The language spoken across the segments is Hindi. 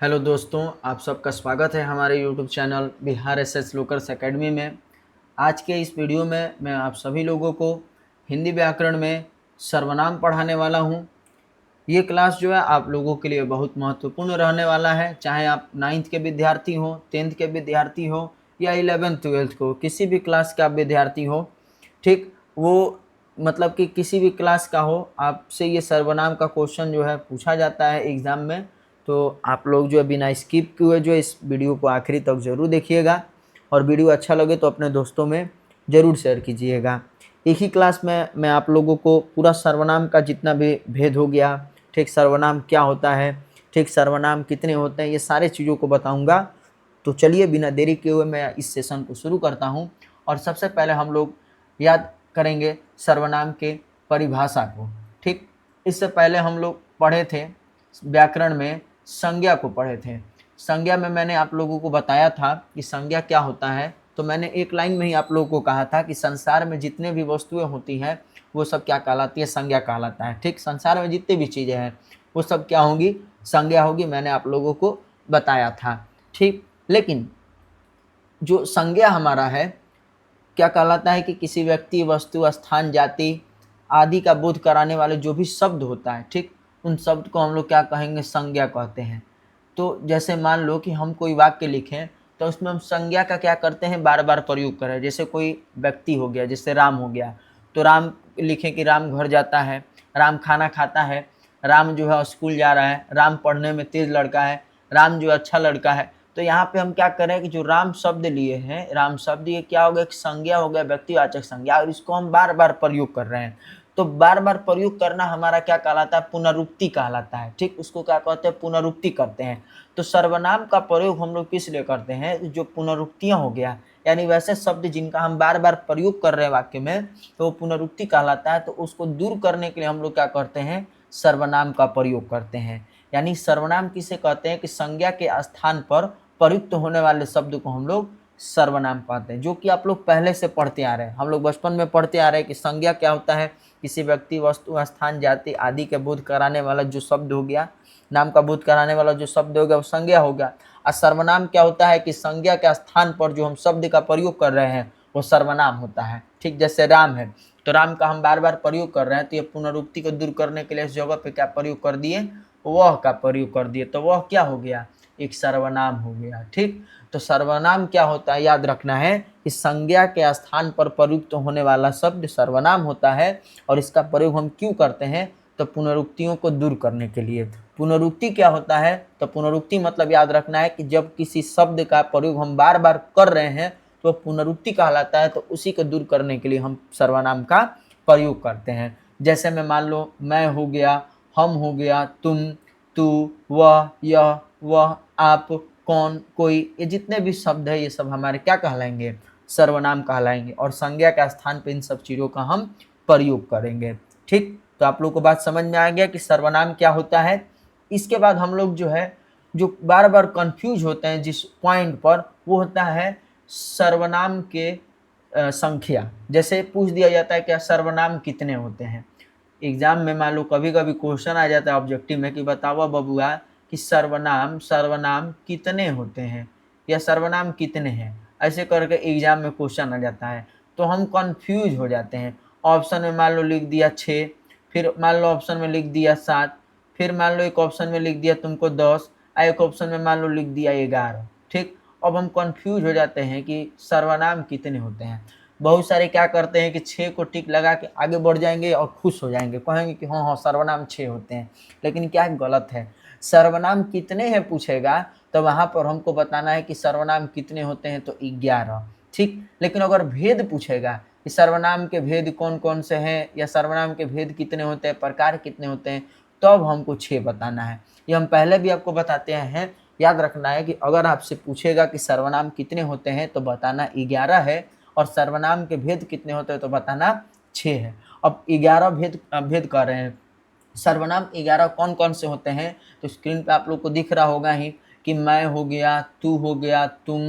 हेलो दोस्तों, आप सबका स्वागत है हमारे यूट्यूब चैनल बिहार एसएस लोकर्स एकेडमी में। आज के इस वीडियो में मैं आप सभी लोगों को हिंदी व्याकरण में सर्वनाम पढ़ाने वाला हूं। ये क्लास जो है आप लोगों के लिए बहुत महत्वपूर्ण रहने वाला है, चाहे आप 9th के विद्यार्थी हो, 10th के विद्यार्थी हो या 11th 12th को, किसी भी क्लास का विद्यार्थी हो। ठीक, वो मतलब कि किसी भी क्लास का हो, आपसे ये सर्वनाम का क्वेश्चन जो है पूछा जाता है एग्ज़ाम में। तो आप लोग जो है बिना स्किप किए जो इस वीडियो को आखिरी तक ज़रूर देखिएगा, और वीडियो अच्छा लगे तो अपने दोस्तों में ज़रूर शेयर कीजिएगा। एक ही क्लास में मैं आप लोगों को पूरा सर्वनाम का जितना भी भेद हो गया, ठीक, सर्वनाम क्या होता है, ठीक, सर्वनाम कितने होते हैं, ये सारे चीज़ों को बताऊंगा। तो चलिए बिना देरी किए हुए मैं इस सेशन को शुरू करता हूं। और सबसे पहले हम लोग याद करेंगे सर्वनाम के परिभाषा को। ठीक, इससे पहले हम लोग पढ़े थे व्याकरण में संज्ञा को पढ़े थे। संज्ञा में मैंने आप लोगों को बताया था कि संज्ञा क्या होता है। तो मैंने एक लाइन में ही आप लोगों को कहा था कि संसार में जितने भी वस्तुएं होती हैं वो सब क्या कहलाती है, संज्ञा कहलाता है। ठीक, संसार में जितनी भी चीज़ें हैं वो सब क्या होंगी, संज्ञा होगी, मैंने आप लोगों को बताया था। ठीक, लेकिन जो संज्ञा हमारा है क्या कहलाता है कि किसी व्यक्ति, वस्तु, स्थान, जाति आदि का बोध कराने वाले जो भी शब्द होता है, ठीक, उन शब्द को हम लोग क्या कहेंगे, संज्ञा कहते हैं। तो जैसे मान लो कि हम कोई वाक्य लिखें तो उसमें हम संज्ञा का क्या करते हैं, बार बार प्रयोग करें। जैसे कोई व्यक्ति हो गया, जैसे राम हो गया, तो राम लिखें कि राम घर जाता है, राम खाना खाता है, राम जो है स्कूल जा रहा है, राम पढ़ने में तेज लड़का है, राम जो अच्छा लड़का है। तो यहाँ पे हम क्या करें कि जो राम शब्द लिए हैं, राम शब्द ये क्या हो गया, एक संज्ञा हो गया, व्यक्तिवाचक संज्ञा, और इसको हम बार बार प्रयोग कर रहे हैं। तो बार बार प्रयोग करना हमारा क्या कहलाता है, पुनरुक्ति कहलाता है। ठीक, उसको क्या कहते हैं, पुनरुक्ति करते हैं। तो सर्वनाम का प्रयोग हम लोग किस लिए करते हैं, जो पुनरुक्तियां हो गया, यानी वैसे शब्द जिनका हम बार बार प्रयोग कर रहे हैं वाक्य में, तो वो पुनरुक्ति कहलाता है। तो उसको दूर करने के लिए हम लोग क्या करते हैं, सर्वनाम का प्रयोग करते हैं। यानी सर्वनाम किसे कहते हैं कि संज्ञा के स्थान पर प्रयुक्त होने वाले शब्द को हम लोग सर्वनाम कहते हैं, जो कि आप लोग पहले से पढ़ते आ रहे हैं। हम लोग बचपन में पढ़ते आ रहे हैं कि संज्ञा क्या होता है, किसी व्यक्ति, वस्तु, स्थान, जाति आदि के बोध कराने वाला जो शब्द हो गया, नाम का बोध कराने वाला जो शब्द हो गया वो संज्ञा हो गया। और सर्वनाम क्या होता है कि संज्ञा के स्थान पर जो हम शब्द का प्रयोग कर रहे हैं वो सर्वनाम होता है। ठीक, जैसे राम है तो राम का हम बार बार प्रयोग कर रहे हैं, तो ये पुनरुक्ति को दूर करने के लिए इस जगह पे क्या प्रयोग कर दिए, वह का प्रयोग कर दिए, तो वह क्या हो गया, एक सर्वनाम हो गया। ठीक, तो सर्वनाम क्या होता है, याद रखना है कि संज्ञा के स्थान पर प्रयुक्त होने वाला शब्द सर्वनाम होता है। और इसका प्रयोग हम क्यों करते हैं, तो पुनरुक्तियों को दूर करने के लिए। पुनरुक्ति क्या होता है, तो पुनरुक्ति मतलब याद रखना है कि जब किसी शब्द का प्रयोग हम बार बार कर रहे हैं तो पुनरुक्ति कहलाता है। तो उसी को दूर करने के लिए हम सर्वनाम का प्रयोग करते हैं। जैसे में मान लो मैं हो गया, हम हो गया, तुम, तू, वह, यह, वह, आप, कौन, कोई, ये जितने भी शब्द है ये सब हमारे क्या कहलाएंगे, सर्वनाम कहलाएंगे। और संज्ञा के स्थान पर इन सब चीज़ों का हम प्रयोग करेंगे। ठीक, तो आप लोग को बात समझ में आ गया कि सर्वनाम क्या होता है। इसके बाद हम लोग जो है, जो बार बार कंफ्यूज होते हैं जिस पॉइंट पर, वो होता है सर्वनाम के संख्या। जैसे पूछ दिया जाता है क्या सर्वनाम कितने होते हैं, एग्जाम में मान लो कभी कभी क्वेश्चन आ जाता है ऑब्जेक्टिव में कि बताओ बबुआ कि सर्वनाम सर्वनाम कितने होते हैं या सर्वनाम कितने हैं, ऐसे करके एग्जाम में क्वेश्चन आ जाता है। तो हम कंफ्यूज हो जाते हैं। ऑप्शन में मान लो लिख दिया 6, फिर मान लो ऑप्शन में लिख दिया 7, फिर मान लो एक ऑप्शन में लिख दिया तुमको 10, एक ऑप्शन में मान लो लिख दिया 11। ठीक, अब हम कंफ्यूज हो जाते हैं कि सर्वनाम कितने होते हैं। बहुत सारे क्या करते हैं कि 6 को टिक लगा के आगे बढ़ जाएंगे और खुश हो जाएंगे, कहेंगे कि हाँ हाँ सर्वनाम 6 होते हैं। लेकिन क्या गलत है, सर्वनाम कितने हैं पूछेगा तो वहां पर हमको बताना है कि सर्वनाम कितने होते हैं, तो 11। ठीक, लेकिन अगर भेद पूछेगा कि सर्वनाम के भेद कौन कौन से हैं या सर्वनाम के भेद कितने होते हैं, प्रकार कितने होते हैं, तब हमको 6 बताना है। ये हम पहले भी आपको बताते हैं। याद रखना है कि अगर आपसे पूछेगा कि सर्वनाम कितने होते हैं तो बताना 11 है, और सर्वनाम के भेद कितने होते हैं तो बताना 6 है। अब 11 भेद भेद कर रहे हैं। सर्वनाम 11 कौन कौन से होते हैं, तो स्क्रीन पे आप लोग को दिख रहा होगा ही कि मैं हो गया, तू हो गया, तुम,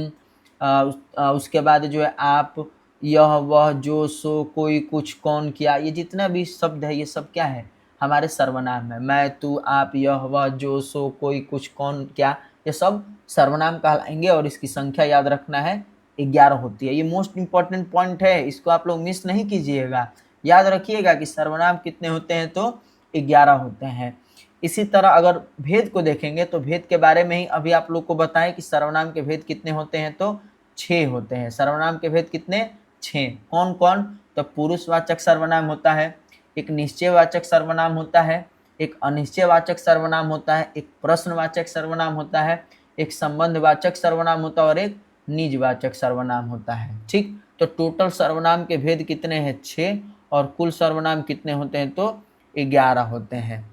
उसके बाद जो है आप, यह, वह, जो, सो, कोई, कुछ, कौन, क्या, ये जितना भी शब्द है ये सब क्या है, हमारे सर्वनाम है। मैं, तू, आप, यह, वह, जो, सो, कोई, कुछ, कौन, क्या, ये सब सर्वनाम कहलाएंगे और इसकी संख्या याद रखना है 11 होती है। ये मोस्ट इंपॉर्टेंट पॉइंट है, इसको आप लोग मिस नहीं कीजिएगा, याद रखिएगा कि सर्वनाम कितने होते हैं तो 11 होते हैं। इसी तरह अगर भेद को देखेंगे तो भेद के बारे में ही अभी आप लोग को बताएं कि सर्वनाम के भेद कितने होते हैं तो 6 होते हैं। सर्वनाम के भेद कितने? 6। कौन कौन? तो पुरुषवाचक सर्वनाम होता है, एक निश्चयवाचक सर्वनाम होता है, एक अनिश्चयवाचक सर्वनाम होता है, एक प्रश्नवाचक सर्वनाम होता है, एक संबंधवाचक सर्वनाम होता है और एक निजवाचक सर्वनाम होता है। ठीक, तो टोटल सर्वनाम के भेद कितने हैं? 6 और कुल सर्वनाम कितने होते हैं तो 11 होते हैं।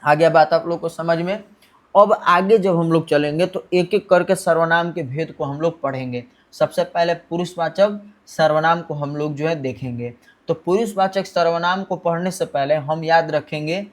आ गया बात आप लोग को समझ में। अब आगे जब हम लोग चलेंगे तो एक एक करके सर्वनाम के भेद को हम लोग पढ़ेंगे। सबसे पहले पुरुषवाचक सर्वनाम को हम लोग जो है देखेंगे। तो पुरुषवाचक सर्वनाम को पढ़ने से पहले हम याद रखेंगे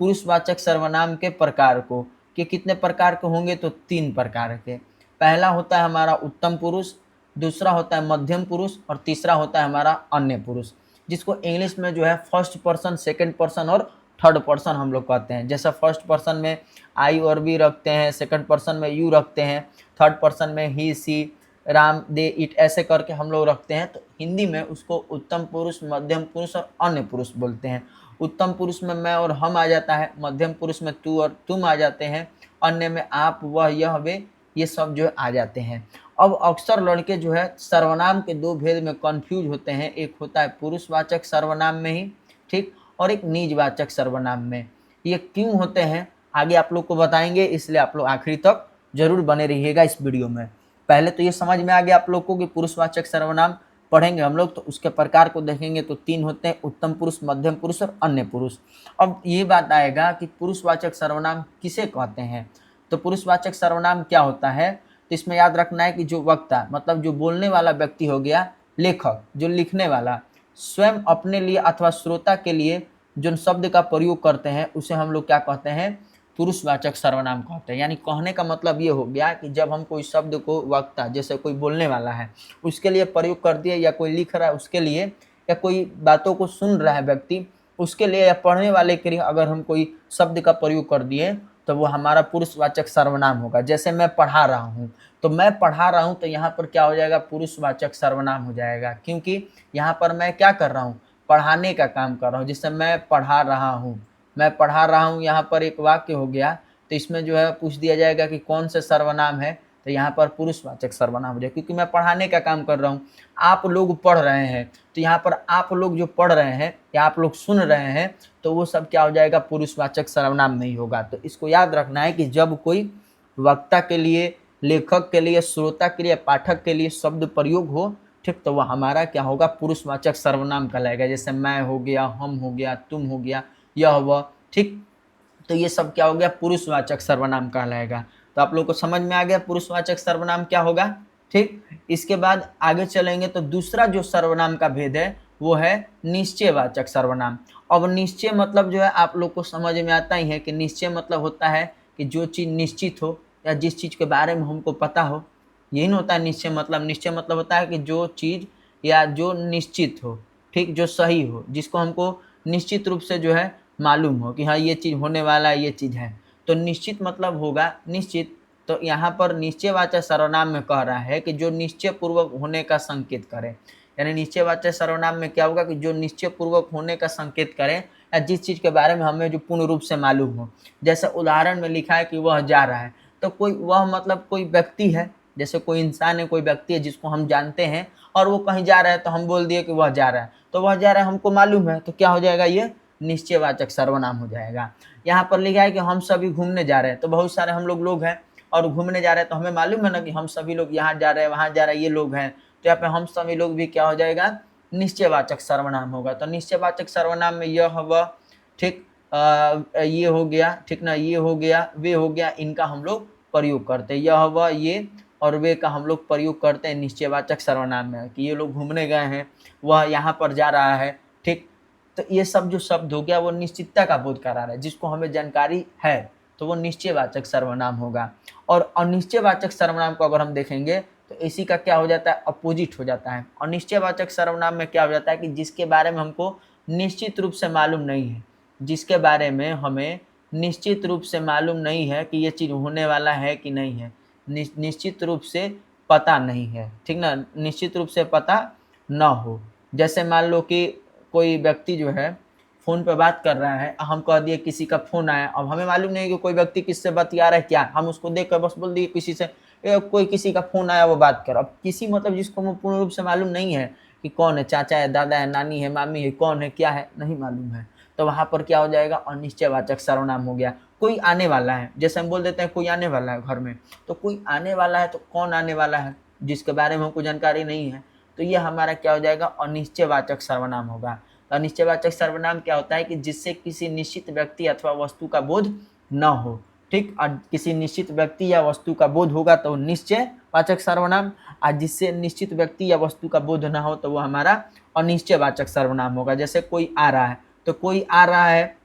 पुरुषवाचक सर्वनाम के प्रकार को, कि कितने प्रकार के होंगे तो 3 प्रकार के। पहला होता है हमारा उत्तम पुरुष, दूसरा होता है मध्यम पुरुष और तीसरा होता है हमारा अन्य पुरुष, जिसको इंग्लिश में जो है फर्स्ट पर्सन, सेकंड पर्सन और थर्ड पर्सन हम लोग कहते हैं। जैसा फर्स्ट पर्सन में आई और वी रखते हैं, सेकंड पर्सन में यू रखते हैं, थर्ड पर्सन में ही, सी, राम, दे, इट, ऐसे करके हम लोग रखते हैं। तो हिंदी में उसको उत्तम पुरुष, मध्यम पुरुष और अन्य पुरुष बोलते हैं। उत्तम पुरुष में मैं और हम आ जाता है, मध्यम पुरुष में तू और तुम आ जाते हैं, अन्य में आप, वह, यह, वे, ये सब जो है आ जाते हैं। अब अक्सर लड़के जो है सर्वनाम के 2 भेद में कंफ्यूज होते हैं। एक होता है पुरुषवाचक सर्वनाम में ही, ठीक, और एक निजवाचक सर्वनाम में। ये क्यों होते हैं आगे आप लोग को बताएंगे, इसलिए आप लोग आखिरी तक जरूर बने रहिएगा इस वीडियो में। पहले तो ये समझ में आ गया आप लोग को कि पुरुषवाचक सर्वनाम पढ़ेंगे हम लोग तो उसके प्रकार को देखेंगे तो 3 होते हैं, उत्तम पुरुष, मध्यम पुरुष और अन्य पुरुष। अब ये बात आएगा कि पुरुषवाचक सर्वनाम किसे कहते हैं। तो पुरुषवाचक सर्वनाम क्या होता है, तो इसमें याद रखना है कि जो वक्ता, मतलब जो बोलने वाला व्यक्ति हो गया, लेखक जो लिखने वाला, स्वयं अपने लिए अथवा श्रोता के लिए जो शब्द का प्रयोग करते हैं उसे हम लोग क्या कहते हैं, पुरुषवाचक सर्वनाम कहते हैं। यानी कहने का मतलब ये हो गया कि जब हम कोई शब्द को वक्ता, जैसे कोई बोलने वाला है उसके लिए प्रयोग कर दिए, या कोई लिख रहा है उसके लिए, या कोई बातों को सुन रहा है व्यक्ति उसके लिए, या पढ़ने वाले के लिए अगर हम कोई शब्द का प्रयोग कर दिए तो वो हमारा पुरुषवाचक सर्वनाम होगा। जैसे मैं पढ़ा रहा हूँ, तो मैं पढ़ा रहा हूँ तो यहाँ पर क्या हो जाएगा, पुरुषवाचक सर्वनाम हो जाएगा, क्योंकि यहाँ पर मैं क्या कर रहा हूँ, पढ़ाने का काम कर रहा हूँ। जैसे मैं पढ़ा रहा हूँ, मैं पढ़ा रहा हूँ, यहाँ पर एक वाक्य हो गया, तो इसमें जो है पूछ दिया जाएगा कि कौन से सर्वनाम है, तो यहाँ पर पुरुषवाचक सर्वनाम हो जाएगा, क्योंकि मैं पढ़ाने का काम कर रहा हूँ। आप लोग पढ़ रहे हैं, तो यहाँ पर आप लोग जो पढ़ रहे हैं या आप लोग सुन रहे हैं, तो वो सब क्या हो जाएगा, पुरुषवाचक सर्वनाम नहीं होगा। तो इसको याद रखना है कि जब कोई वक्ता के लिए, लेखक के लिए, श्रोता के लिए, पाठक के लिए शब्द प्रयोग हो, ठीक, तो वह हमारा क्या होगा, पुरुषवाचक सर्वनाम कहलाएगा। जैसे मैं हो गया, हम हो गया, तुम हो गया, यह वह, ठीक, तो ये सब क्या हो गया, पुरुषवाचक सर्वनाम कहलाएगा। तो आप लोग को समझ में आ गया पुरुषवाचक सर्वनाम क्या होगा, ठीक। इसके बाद आगे चलेंगे तो दूसरा जो सर्वनाम का भेद है वो है निश्चयवाचक सर्वनाम। अब निश्चय मतलब जो है आप लोग को समझ में आता ही है कि निश्चय मतलब होता है कि जो चीज़ निश्चित हो या जिस चीज़ के बारे में हमको पता हो, यही ना होता है निश्चय मतलब। निश्चय मतलब होता है कि जो चीज़ या जो निश्चित हो, ठीक, जो सही हो, जिसको हमको निश्चित रूप से जो है मालूम हो कि हाँ ये चीज़ होने वाला है, ये चीज़ है, तो निश्चित मतलब होगा निश्चित। तो यहाँ पर निश्चयवाचक सर्वनाम में कह रहा है कि जो निश्चय पूर्वक होने का संकेत करे। यानी निश्चयवाचक सर्वनाम में क्या होगा कि जो निश्चय पूर्वक होने का संकेत करें, या जिस चीज़ के बारे में हमें जो पूर्ण रूप से मालूम हो। जैसे उदाहरण में लिखा है कि वह जा रहा है, तो कोई वह मतलब कोई व्यक्ति है, जैसे कोई इंसान है, कोई व्यक्ति है जिसको हम जानते हैं और वो कहीं जा रहा है, तो हम बोल दिए कि वह जा रहा है, तो वह जा रहा है हमको मालूम है, तो क्या हो जाएगा, ये निश्चयवाचक सर्वनाम हो जाएगा। यहाँ पर लिखा है कि हम सभी घूमने जा रहे हैं, तो बहुत सारे हम लोग हैं और घूमने जा रहे हैं, तो हमें मालूम है ना कि हम सभी लोग यहाँ जा रहे हैं, वहाँ जा रहे हैं, ये लोग हैं, तो यहाँ पे हम सभी लोग भी क्या हो जाएगा, निश्चयवाचक सर्वनाम होगा। तो निश्चयवाचक सर्वनाम में यह वह, ठीक, ये हो गया, ठीक ना, ये हो गया, वे हो गया, इनका हम लोग प्रयोग करते हैं। यह वह, ये और वे का हम लोग प्रयोग करते हैं निश्चयवाचक सर्वनाम में, कि ये लोग घूमने गए हैं, वह यहाँ पर जा रहा है, ठीक। तो ये सब जो शब्द हो गया वो निश्चितता का बोध करा रहा है, जिसको हमें जानकारी है, तो वो निश्चयवाचक सर्वनाम होगा। और अनिश्चयवाचक सर्वनाम को अगर हम देखेंगे तो इसी का क्या हो जाता है, अपोजिट हो जाता है। अनिश्चयवाचक सर्वनाम में क्या हो जाता है कि जिसके बारे में हमको निश्चित रूप से मालूम नहीं है, जिसके बारे में हमें निश्चित रूप से मालूम नहीं है कि ये चीज़ होने वाला है कि नहीं है, निश्चित रूप से पता नहीं है, ठीक ना, निश्चित रूप से पता न हो। जैसे मान लो कि कोई व्यक्ति जो है फ़ोन पे बात कर रहा है, हम कह दिए किसी का फ़ोन आया, अब हमें मालूम नहीं है कि कोई व्यक्ति किससे बतिया रहा है क्या, हम उसको देख कर बस बोल दिए किसी से कोई किसी का फ़ोन आया वो बात कर। अब किसी मतलब जिसको वो पूर्ण रूप से मालूम नहीं है कि कौन है, चाचा है, दादा है, नानी है, मामी है, कौन है, क्या है, नहीं मालूम है, तो वहाँ पर क्या हो जाएगा, अनिश्चयवाचक सर्वनाम हो गया। कोई आने वाला है, जैसे हम बोल देते हैं कोई आने वाला है घर में, तो कोई आने वाला है तो कौन आने वाला है जिसके बारे में हमको जानकारी नहीं है, तो ये हमारा क्या हो जाएगा, अनिश्चयवाचक सर्वनाम होगा। तो अनिश्चयवाचक सर्वनाम क्या होता है कि जिससे किसी निश्चित व्यक्ति अथवा वस्तु का बोध न हो, ठीक, और किसी निश्चित व्यक्ति या वस्तु का बोध होगा तो निश्चयवाचक सर्वनाम, और जिससे निश्चित व्यक्ति या वस्तु का बोध न हो तो वो हमारा अनिश्चयवाचक सर्वनाम होगा। जैसे कोई आ रहा है, तो कोई आ रहा है,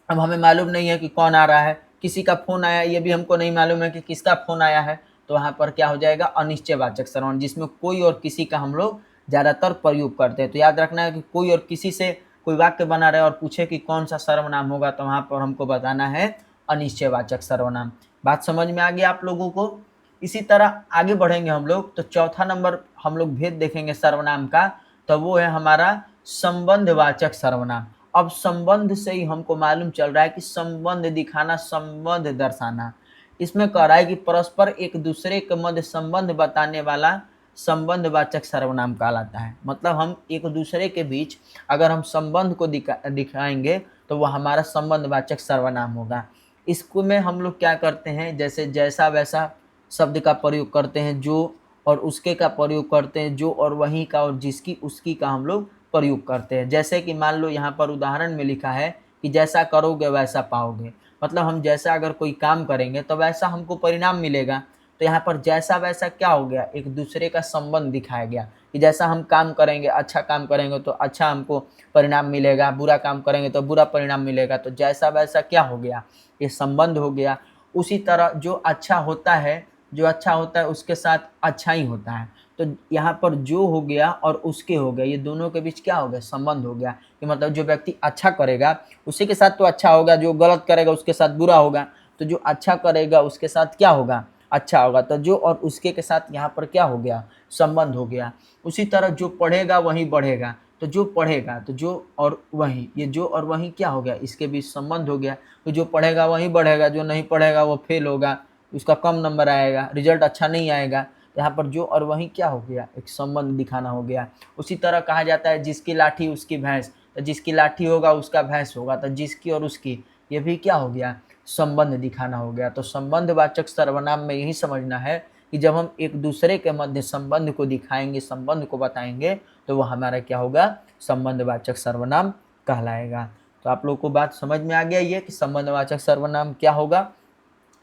अब हमें मालूम नहीं है कि कौन आ रहा है, किसी का फ़ोन आया, ये भी हमको नहीं मालूम है कि किसका फ़ोन आया है, तो वहाँ पर क्या हो जाएगा, अनिश्चयवाचक सर्वनाम, जिसमें कोई और किसी का हम लोग ज़्यादातर प्रयोग करते हैं। तो याद रखना है कि कोई और किसी से कोई वाक्य बना रहे और पूछे कि कौन सा सर्वनाम होगा, तो वहाँ पर हमको बताना है अनिश्चयवाचक सर्वनाम। बात समझ में आ गया आप लोगों को। इसी तरह आगे बढ़ेंगे हम लोग, तो चौथा नंबर हम लोग भेद देखेंगे सर्वनाम का, तो वो है हमारा संबंधवाचक सर्वनाम। अब संबंध से ही हमको मालूम चल रहा है कि संबंध दिखाना, संबंध दर्शाना, इसमें कह रहा है कि परस्पर एक दूसरे के मध्य संबंध बताने वाला संबंधवाचक सर्वनाम कहलाता है। मतलब हम एक दूसरे के बीच अगर हम संबंध को दिखाएंगे तो वह हमारा संबंधवाचक सर्वनाम होगा। इसको में हम लोग क्या करते हैं, जैसे जैसा वैसा शब्द का प्रयोग करते हैं, जो और उसके का प्रयोग करते हैं, जो और वहीं का और जिसकी उसकी का हम लोग प्रयोग करते हैं। जैसे कि मान लो यहाँ पर उदाहरण में लिखा है कि जैसा करोगे वैसा पाओगे, मतलब हम जैसा अगर कोई काम करेंगे तो वैसा हमको परिणाम मिलेगा। तो यहाँ पर जैसा वैसा क्या हो गया, एक दूसरे का संबंध दिखाया गया कि जैसा हम काम करेंगे, अच्छा काम करेंगे तो अच्छा हमको परिणाम मिलेगा, बुरा काम करेंगे तो बुरा परिणाम मिलेगा। तो जैसा वैसा क्या हो गया, ये संबंध हो गया। उसी तरह जो अच्छा होता है उसके साथ अच्छा ही होता है। तो यहाँ पर जो हो गया और उसके हो गया, ये दोनों के बीच क्या हो गया, संबंध हो गया, कि मतलब जो व्यक्ति अच्छा करेगा उसी के साथ तो अच्छा होगा, जो गलत करेगा उसके साथ बुरा होगा। तो जो अच्छा करेगा उसके साथ क्या होगा, अच्छा होगा। तो जो और उसके के साथ यहाँ पर क्या हो गया, संबंध हो गया। उसी तरह जो पढ़ेगा वही बढ़ेगा, तो जो पढ़ेगा तो जो और वही, ये जो और वही क्या हो गया, इसके बीच संबंध हो गया। तो जो पढ़ेगा वही बढ़ेगा, जो नहीं पढ़ेगा वो फेल होगा, उसका कम नंबर आएगा, रिजल्ट अच्छा नहीं आएगा। यहाँ पर जो और वही क्या हो गया, एक संबंध दिखाना हो गया। उसी तरह कहा जाता है जिसकी लाठी उसकी भैंस, तो जिसकी लाठी होगा उसका भैंस होगा, तो जिसकी और उसकी, ये भी क्या हो गया, संबंध दिखाना हो गया। तो संबंधवाचक सर्वनाम में यही समझना है कि जब हम एक दूसरे के मध्य संबंध को दिखाएंगे, संबंध को बताएंगे, तो वह हमारा क्या होगा, संबंधवाचक सर्वनाम कहलाएगा। तो आप लोग को बात समझ में आ गया ये कि संबंधवाचक सर्वनाम क्या होगा।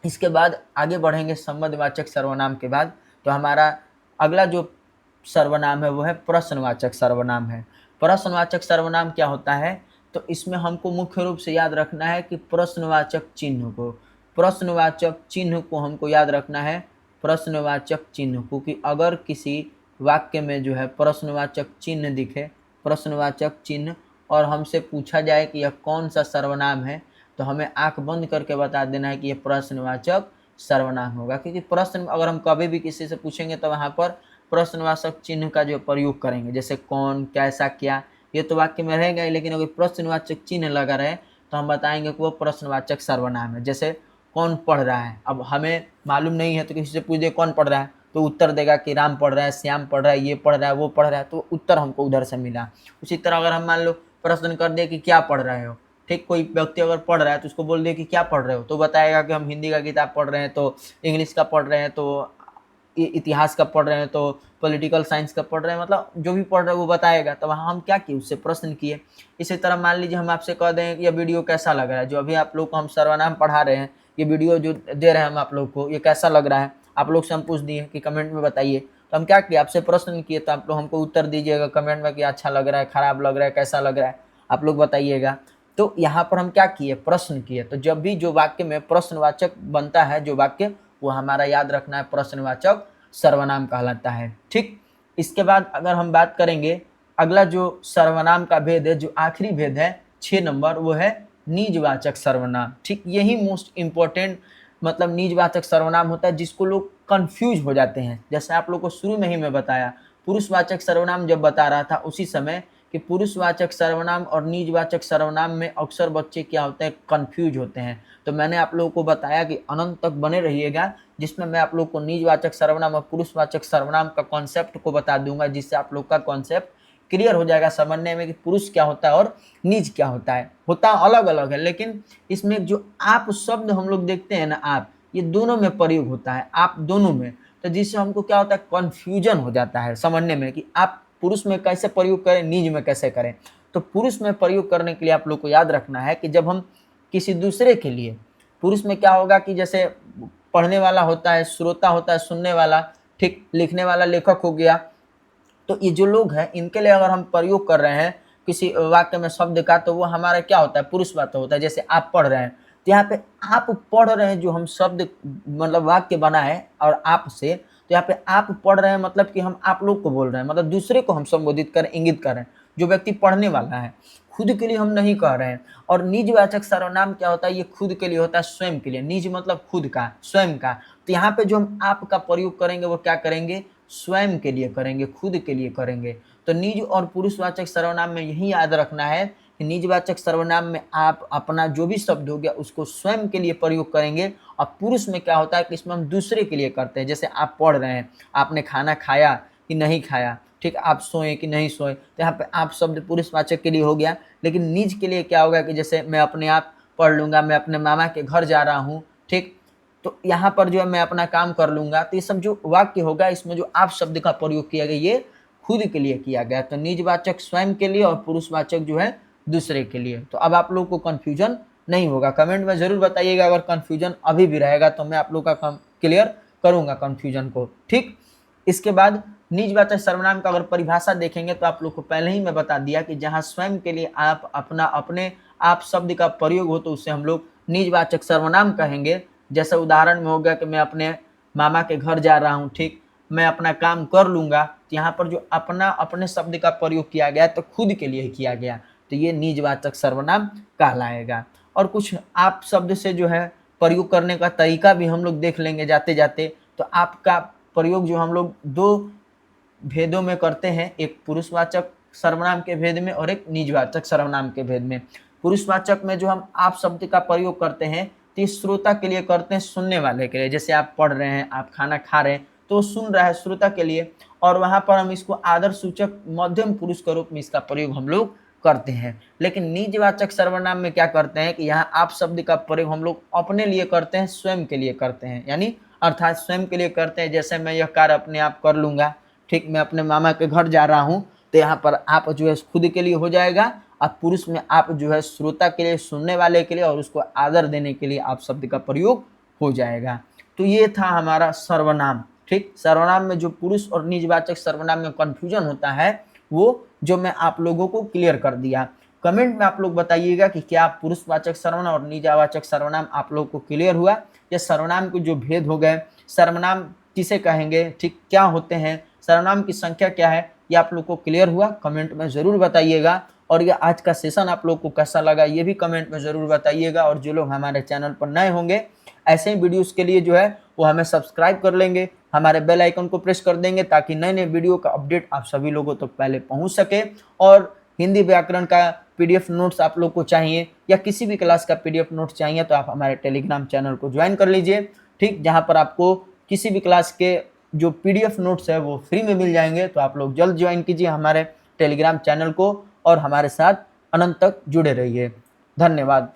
इसके बाद आगे बढ़ेंगे, संबंधवाचक सर्वनाम के बाद तो हमारा अगला जो सर्वनाम है वो है प्रश्नवाचक सर्वनाम है। प्रश्नवाचक सर्वनाम क्या होता है, तो इसमें हमको मुख्य रूप से याद रखना है कि प्रश्नवाचक चिन्ह को हमको याद रखना है, प्रश्नवाचक चिन्ह को, कि अगर किसी वाक्य में जो है प्रश्नवाचक चिन्ह दिखे, प्रश्नवाचक चिन्ह, और हमसे पूछा जाए कि यह कौन सा सर्वनाम है, तो हमें आंख बंद करके बता देना है कि यह प्रश्नवाचक सर्वनाम होगा। क्योंकि प्रश्न अगर हम कभी भी किसी से पूछेंगे तो वहाँ पर प्रश्नवाचक चिन्ह का जो प्रयोग करेंगे, जैसे कौन, कैसा, क्या, ये तो वाक्य में रहेगा ही, लेकिन अगर प्रश्नवाचक चिन्ह लगा रहे तो हम बताएंगे कि वो प्रश्नवाचक सर्वनाम है। जैसे कौन पढ़ रहा है, अब हमें मालूम नहीं है तो किसी से पूछ दे कौन पढ़ रहा है, तो उत्तर देगा कि राम पढ़ रहा है, श्याम पढ़ रहा है, ये पढ़ रहा है, वो पढ़ रहा है, तो उत्तर हमको उधर से मिला। उसी तरह अगर हम मान लो प्रश्न कर दे कि क्या पढ़ रहे हो, ठीक, कोई व्यक्ति अगर पढ़ रहा है तो उसको बोल दे कि क्या पढ़ रहे हो, तो बताएगा कि हम हिंदी का किताब पढ़ रहे हैं, तो इंग्लिश का पढ़ रहे हैं, तो इतिहास का पढ़ रहे हैं, तो पॉलिटिकल साइंस का पढ़ रहे हैं, मतलब जो भी पढ़ रहे हैं वो बताएगा। तो वहाँ हम क्या किए, उससे प्रश्न किए। इसी तरह मान लीजिए हम आपसे कह दें कि यह वीडियो कैसा लग रहा है, जो अभी आप लोग को हम सर्वनाम पढ़ा रहे हैं, ये वीडियो जो दे रहे हैं हम आप लोग को, ये कैसा लग रहा है, आप लोग से हम पूछ दिए कि कमेंट में बताइए। तो हम क्या किए, आपसे प्रश्न किए, तो आप लोग हमको उत्तर दीजिएगा कमेंट में कि अच्छा लग रहा है, खराब लग रहा है, कैसा लग रहा है, आप लोग बताइएगा। तो यहाँ पर हम क्या किए, प्रश्न किए। तो जब भी जो वाक्य में प्रश्नवाचक बनता है जो वाक्य, वो हमारा याद रखना है प्रश्नवाचक सर्वनाम कहलाता है। ठीक, इसके बाद अगर हम बात करेंगे अगला जो सर्वनाम का भेद है, जो आखिरी भेद है 6 नंबर, वो है निजवाचक सर्वनाम। ठीक, यही मोस्ट इम्पोर्टेंट मतलब निजवाचक सर्वनाम होता है जिसको लोग कंफ्यूज हो जाते हैं। जैसे आप लोग को शुरू में ही मैं बताया, पुरुषवाचक सर्वनाम जब बता रहा था उसी समय कि पुरुषवाचक सर्वनाम और निजवाचक सर्वनाम में अक्सर बच्चे क्या होते हैं, कंफ्यूज होते हैं। तो मैंने आप लोगों को बताया कि अनंत तक बने रहिएगा, जिसमें मैं आप लोग को निजवाचक सर्वनाम और पुरुषवाचक सर्वनाम का कॉन्सेप्ट को बता दूंगा, जिससे आप लोग का कॉन्सेप्ट क्लियर हो जाएगा समझने में कि पुरुष क्या होता है और निज क्या होता है। होता अलग अलग है, लेकिन इसमें जो आप शब्द हम लोग देखते हैं ना, आप, ये दोनों में प्रयोग होता है, आप दोनों में। तो जिससे हमको क्या होता है, कन्फ्यूजन हो जाता है समझने में कि आप पुरुष में कैसे प्रयोग करें, निज में कैसे करें। तो पुरुष में प्रयोग करने के लिए आप लोग को याद रखना है कि जब हम किसी दूसरे के लिए, पुरुष में क्या होगा कि जैसे पढ़ने वाला होता है, श्रोता होता है, सुनने वाला, ठीक, लिखने वाला लेखक हो गया। तो ये जो लोग हैं इनके लिए अगर हम प्रयोग कर रहे हैं किसी वाक्य में शब्द का, तो वो हमारा क्या होता है, पुरुष वाक्य होता है। जैसे आप पढ़ रहे हैं, तो यहाँ पे आप पढ़ रहे हैं, जो हम शब्द मतलब वाक्य बना है और आप से, तो यहाँ पे आप पढ़ रहे हैं मतलब कि हम आप लोग को बोल रहे हैं, मतलब दूसरे को हम संबोधित करें, इंगित कर रहे हैं, जो व्यक्ति पढ़ने वाला है, खुद के लिए हम नहीं कह रहे हैं। और निजवाचक सर्वनाम क्या होता है, ये खुद के लिए होता है, स्वयं के लिए। निज मतलब खुद का, स्वयं का। तो यहाँ पे जो हम आप का प्रयोग करेंगे वो क्या करेंगे, स्वयं के लिए करेंगे, खुद के लिए करेंगे। तो निज और पुरुषवाचक सर्वनाम में यही याद रखना है कि निजवाचक सर्वनाम में आप अपना जो भी शब्द हो गया उसको स्वयं के लिए प्रयोग करेंगे, और पुरुष में क्या होता है कि इसमें हम दूसरे के लिए करते हैं। जैसे आप पढ़ रहे हैं, आपने खाना खाया कि नहीं खाया, ठीक, आप सोए कि नहीं सोए, तो यहाँ पे आप शब्द पुरुषवाचक के लिए हो गया। लेकिन निज के लिए क्या होगा कि जैसे मैं अपने आप पढ़ लूँगा, मैं अपने मामा के घर जा रहा हूँ, ठीक, तो यहाँ पर जो है मैं अपना काम कर लूँगा। तो ये सब जो वाक्य होगा इसमें जो आप शब्द का प्रयोग किया गया, ये खुद के लिए किया गया। तो निजवाचक स्वयं के लिए और पुरुषवाचक जो है दूसरे के लिए। तो अब आप लोग को कन्फ्यूजन नहीं होगा। कमेंट में ज़रूर बताइएगा अगर कन्फ्यूजन अभी भी रहेगा, तो मैं आप लोग का क्लियर करूँगा कन्फ्यूजन को। ठीक, इसके बाद निजवाचक सर्वनाम का अगर परिभाषा देखेंगे तो आप लोग को पहले ही मैं बता दिया कि जहाँ स्वयं के लिए आप अपना अपने आप शब्द का प्रयोग हो तो उसे हम लोग निजवाचक सर्वनाम कहेंगे। जैसे उदाहरण में हो गया कि मैं अपने मामा के घर जा रहा हूँ, ठीक, मैं अपना काम कर लूँगा। तो यहाँ पर जो अपना अपने शब्द का प्रयोग किया गया तो खुद के लिए किया गया, तो ये निजवाचक सर्वनाम कहलाएगा। और कुछ आप शब्द से जो है प्रयोग करने का तरीका भी हम लोग देख लेंगे जाते जाते। तो आपका प्रयोग जो हम लोग दो भेदों में करते हैं, एक पुरुषवाचक सर्वनाम के भेद में और एक निजवाचक सर्वनाम के भेद में। पुरुषवाचक में जो हम आप शब्द का प्रयोग करते हैं तो ये श्रोता के लिए करते हैं, सुनने वाले के लिए। जैसे आप पढ़ रहे हैं, आप खाना खा रहे हैं, तो सुन रहा है, श्रोता के लिए। और वहाँ पर हम इसको आदर सूचक मध्यम पुरुष के रूप में इसका प्रयोग हम लोग करते हैं। लेकिन निजवाचक सर्वनाम में क्या करते हैं कि यहाँ आप शब्द का प्रयोग हम लोग अपने लिए करते हैं, स्वयं के लिए करते हैं, यानी अर्थात स्वयं के लिए करते हैं। जैसे मैं यह कार्य अपने आप कर लूँगा, ठीक, मैं अपने मामा के घर जा रहा हूँ, तो यहाँ पर आप जो है खुद के लिए हो जाएगा, और पुरुष में आप जो है श्रोता के लिए, सुनने वाले के लिए और उसको आदर देने के लिए आप शब्द का प्रयोग हो जाएगा। तो ये था हमारा सर्वनाम। ठीक, सर्वनाम में जो पुरुष और निजवाचक सर्वनाम में कन्फ्यूजन होता है वो जो मैं आप लोगों को क्लियर कर दिया। कमेंट में आप लोग बताइएगा कि क्या पुरुषवाचक सर्वनाम और निजवाचक सर्वनाम आप लोग को क्लियर हुआ, या सर्वनाम के जो भेद हो गए, सर्वनाम किसे कहेंगे, ठीक, क्या होते हैं, सर्वनाम की संख्या क्या है, ये आप लोग को क्लियर हुआ। कमेंट में ज़रूर बताइएगा। और ये आज का सेशन आप लोग को कैसा लगा ये भी कमेंट में ज़रूर बताइएगा। और जो लोग हमारे चैनल पर नए होंगे ऐसे ही वीडियोस के लिए जो है वो हमें सब्सक्राइब कर लेंगे, हमारे बेल आइकन को प्रेस कर देंगे, ताकि नए नए वीडियो का अपडेट आप सभी लोगों तक पहले पहुंच सके। और हिंदी व्याकरण का PDF नोट्स आप लोग को चाहिए या किसी भी क्लास का PDF नोट्स चाहिए तो आप हमारे टेलीग्राम चैनल को ज्वाइन कर लीजिए, ठीक, जहाँ पर आपको किसी भी क्लास के जो PDF नोट्स है वो फ्री में मिल जाएंगे। तो आप लोग जल्द ज्वाइन कीजिए हमारे टेलीग्राम चैनल को और हमारे साथ अनंत तक जुड़े रहिए। धन्यवाद।